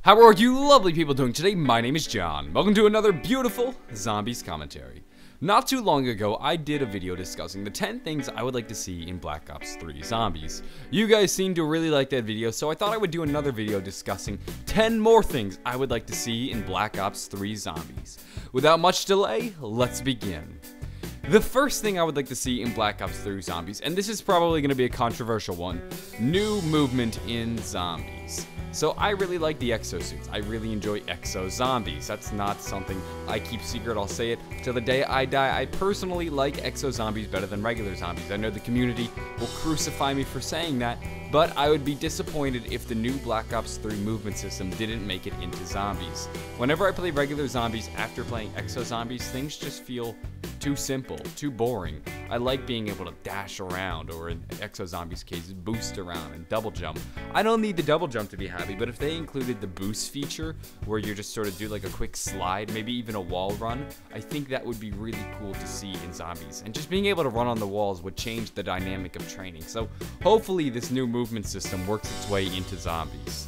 How are you lovely people doing today? My name is John. Welcome to another beautiful Zombies commentary. Not too long ago, I did a video discussing the 10 things I would like to see in Black Ops 3 Zombies. You guys seem to really like that video, so I thought I would do another video discussing 10 more things I would like to see in Black Ops 3 Zombies. Without much delay, let's begin. The first thing I would like to see in Black Ops 3 Zombies, and this is probably going to be a controversial one, new movement in zombies. So I really like the exosuits. I really enjoy exo zombies. That's not something I keep secret. I'll say it till the day I die. I personally like exo zombies better than regular zombies. I know the community will crucify me for saying that, but I would be disappointed if the new Black Ops 3 movement system didn't make it into zombies. Whenever I play regular zombies after playing exo zombies, things just feel too simple, too boring. I like being able to dash around, or in exo zombies case, boost around and double jump. I don't need the double jump to be happy, but if they included the boost feature, where you just sort of do like a quick slide, maybe even a wall run, I think that would be really cool to see in zombies. And just being able to run on the walls would change the dynamic of training. So hopefully this new movement system works its way into zombies.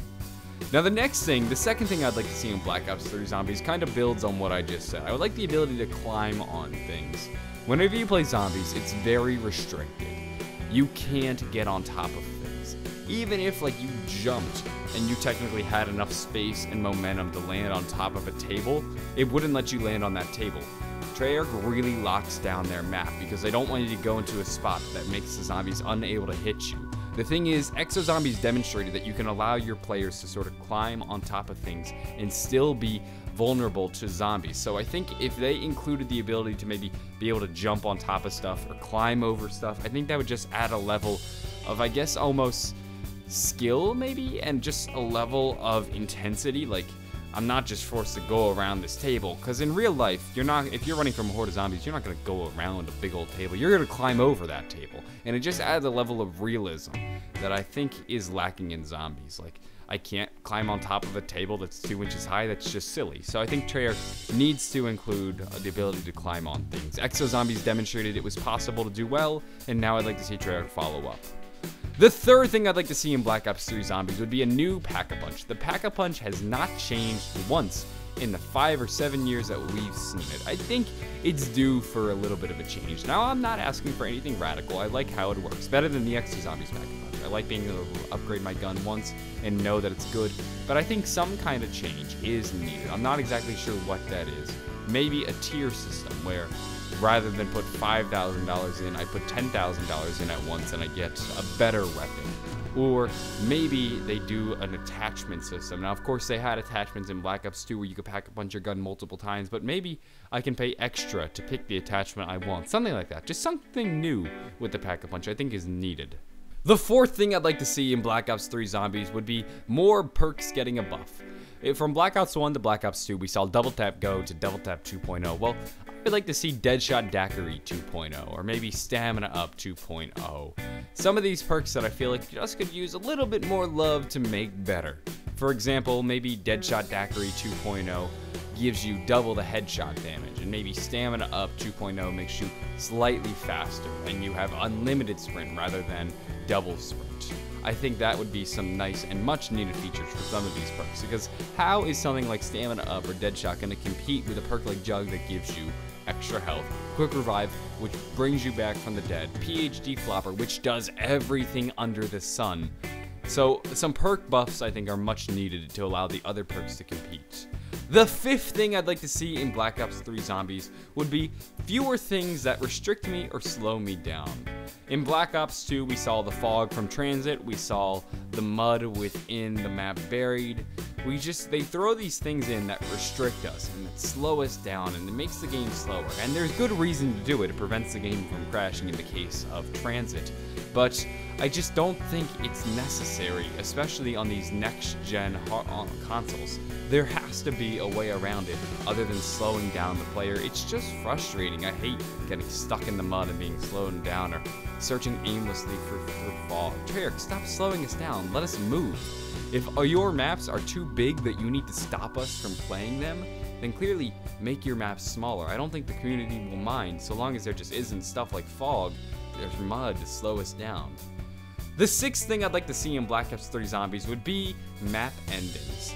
Now the second thing I'd like to see in Black Ops 3 Zombies kind of builds on what I just said. I would like the ability to climb on things. Whenever you play zombies, it's very restricted. You can't get on top of things. Even if like you jumped and you technically had enough space and momentum to land on top of a table, it wouldn't let you land on that table. Treyarch really locks down their map because they don't want you to go into a spot that makes the zombies unable to hit you. The thing is, Exo Zombies demonstrated that you can allow your players to sort of climb on top of things and still be vulnerable to zombies. So I think if they included the ability to maybe be able to jump on top of stuff or climb over stuff, I think that would just add a level of, I guess, almost skill maybe, and just a level of intensity. Like, I'm not just forced to go around this table, because in real life, if you're running from a horde of zombies, you're not going to go around a big old table. You're going to climb over that table, and it just adds a level of realism that I think is lacking in zombies. Like, I can't climb on top of a table that's 2 inches high. That's just silly. So I think Treyarch needs to include the ability to climb on things. Exo Zombies demonstrated it was possible to do well, and now I'd like to see Treyarch follow up. The third thing I'd like to see in Black Ops 3 Zombies would be a new Pack-a-Punch. The Pack-a-Punch has not changed once in the 5 or 7 years that we've seen it. I think it's due for a little bit of a change. Now, I'm not asking for anything radical. I like how it works. Better than the Exo Zombies Pack-a-Punch. I like being able to upgrade my gun once and know that it's good, but I think some kind of change is needed. I'm not exactly sure what that is. Maybe a tier system where rather than put $5,000 in, I put $10,000 in at once and I get a better weapon. Or maybe they do an attachment system. Now, of course, they had attachments in Black Ops 2 where you could pack-a-punch your gun multiple times, but maybe I can pay extra to pick the attachment I want. Something like that. Just something new with the pack-a-punch I think is needed. The fourth thing I'd like to see in Black Ops 3 Zombies would be more perks getting a buff. From Black Ops 1 to Black Ops 2, we saw Double Tap Go to Double Tap 2.0. Well, I'd like to see Deadshot Daiquiri 2.0, or maybe Stamina Up 2.0. Some of these perks that I feel like just could use a little bit more love to make better. For example, maybe Deadshot Daiquiri 2.0 gives you double the headshot damage, and maybe Stamina Up 2.0 makes you slightly faster, and you have unlimited sprint rather than double sprint. I think that would be some nice and much needed features for some of these perks, because how is something like Stamina Up or Deadshot going to compete with a perk like Jug that gives you extra health, Quick Revive, which brings you back from the dead, PhD Flopper, which does everything under the sun. So some perk buffs I think are much needed to allow the other perks to compete. The fifth thing I'd like to see in Black Ops 3 Zombies would be fewer things that restrict me or slow me down. In Black Ops 2, we saw the fog from transit, we saw the mud within the map buried. They throw these things in that restrict us and that slow us down, and it makes the game slower. And there's good reason to do it. It prevents the game from crashing in the case of transit. But I just don't think it's necessary, especially on these next-gen consoles. There has to be a way around it other than slowing down the player. It's just frustrating. I hate getting stuck in the mud and being slowed down, or searching aimlessly for fog. Treyarch, stop slowing us down. Let us move. If your maps are too big that you need to stop us from playing them, then clearly make your maps smaller. I don't think the community will mind, so long as there just isn't stuff like fog, there's mud to slow us down. The sixth thing I'd like to see in Black Ops 3 Zombies would be map endings.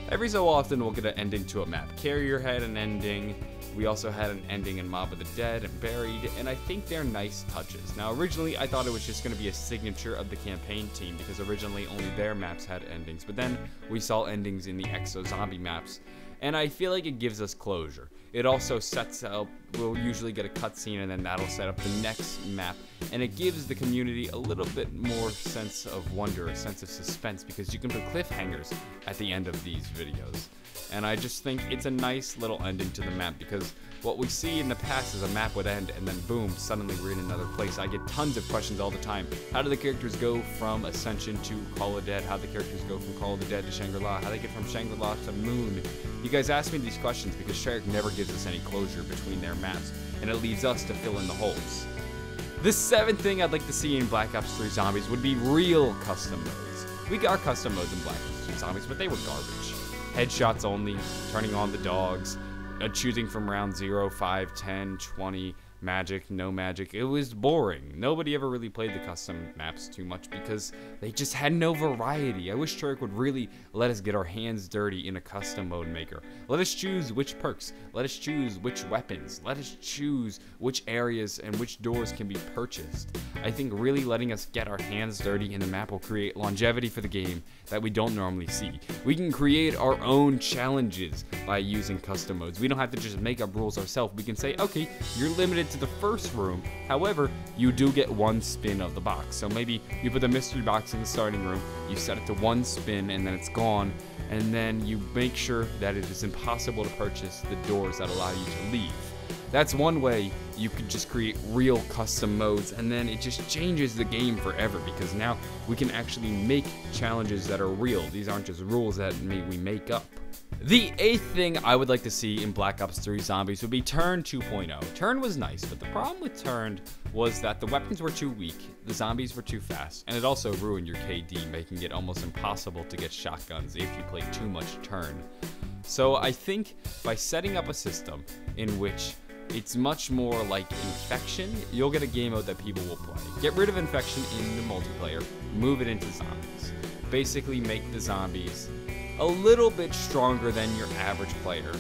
every so often we'll get an ending to a map. Carrier had an ending. We also had an ending in Mob of the Dead and Buried, and I think they're nice touches. Now, originally, I thought it was just going to be a signature of the campaign team, because originally only their maps had endings, but then we saw endings in the Exo Zombie maps, and I feel like it gives us closure. It also sets up, we'll usually get a cutscene, and then that'll set up the next map, and it gives the community a little bit more sense of wonder, a sense of suspense, because you can put cliffhangers at the end of these videos. And I just think it's a nice little ending to the map, because what we see in the past is a map would end and then boom, suddenly we're in another place. I get tons of questions all the time. How do the characters go from Ascension to Call of the Dead? How do the characters go from Call of the Dead to Shangri-La? How do they get from Shangri-La to Moon? You guys ask me these questions because Treyarch never gives us any closure between their maps, and it leaves us to fill in the holes. The seventh thing I'd like to see in Black Ops 3 Zombies would be real custom modes. We got custom modes in Black Ops 3 Zombies, but they were garbage. Headshots only, turning on the dogs, choosing from round 0, 5, 10, 20, magic, no magic. It was boring. Nobody ever really played the custom maps too much because they just had no variety. I wish Treyarch would really let us get our hands dirty in a custom mode maker. Let us choose which perks. Let us choose which weapons. Let us choose which areas and which doors can be purchased. I think really letting us get our hands dirty in the map will create longevity for the game that we don't normally see. We can create our own challenges by using custom modes. We don't have to just make up rules ourselves. We can say, okay, you're limited to the first room. However, you do get one spin of the box. So maybe you put the mystery box in the starting room, you set it to one spin, and then it's gone. And then you make sure that it is impossible to purchase the doors that allow you to leave. That's one way you could just create real custom modes, and then it just changes the game forever, because now we can actually make challenges that are real. These aren't just rules that we make up. The eighth thing I would like to see in Black Ops 3 Zombies would be Turn 2.0. Turn was nice, but the problem with Turn was that the weapons were too weak, the zombies were too fast, and it also ruined your KD, making it almost impossible to get shotguns if you played too much Turn. So I think by setting up a system in which it's much more like Infection, you'll get a game mode that people will play. Get rid of Infection in the multiplayer, move it into zombies. Basically make the zombies a little bit stronger than your average player,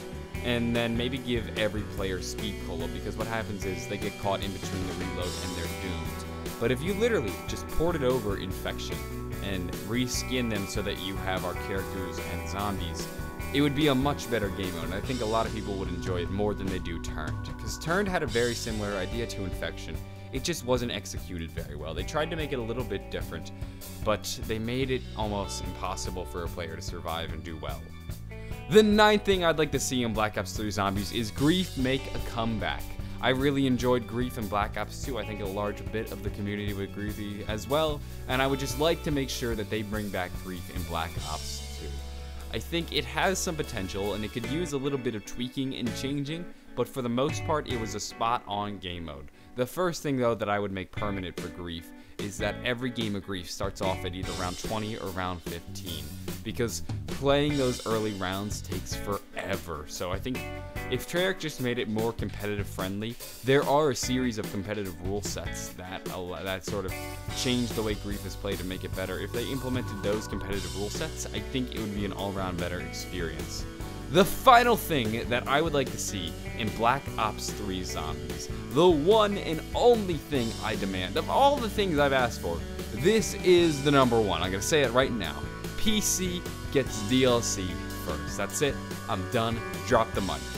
and then maybe give every player speed cola, because what happens is they get caught in between the reload and they're doomed. But if you literally just ported over Infection and reskin them so that you have our characters and zombies, it would be a much better game mode, and I think a lot of people would enjoy it more than they do Turned, because Turned had a very similar idea to Infection. It just wasn't executed very well. They tried to make it a little bit different, but they made it almost impossible for a player to survive and do well. The ninth thing I'd like to see in Black Ops 3 Zombies is Grief make a comeback. I really enjoyed Grief in Black Ops 2. I think a large bit of the community would agree as well, and I would just like to make sure that they bring back Grief in Black Ops 2. I think it has some potential, and it could use a little bit of tweaking and changing, but for the most part, it was a spot-on game mode. The first thing, though, that I would make permanent for Grief is that every game of Grief starts off at either round 20 or round 15, because playing those early rounds takes forever. So I think if Treyarch just made it more competitive friendly, there are a series of competitive rule sets that sort of change the way Grief is played to make it better. If they implemented those competitive rule sets, I think it would be an all-around better experience. The final thing that I would like to see in Black Ops 3 Zombies, the one and only thing I demand, of all the things I've asked for, this is the number one. I'm going to say it right now. PC gets DLC first. That's it. I'm done. Drop the mic.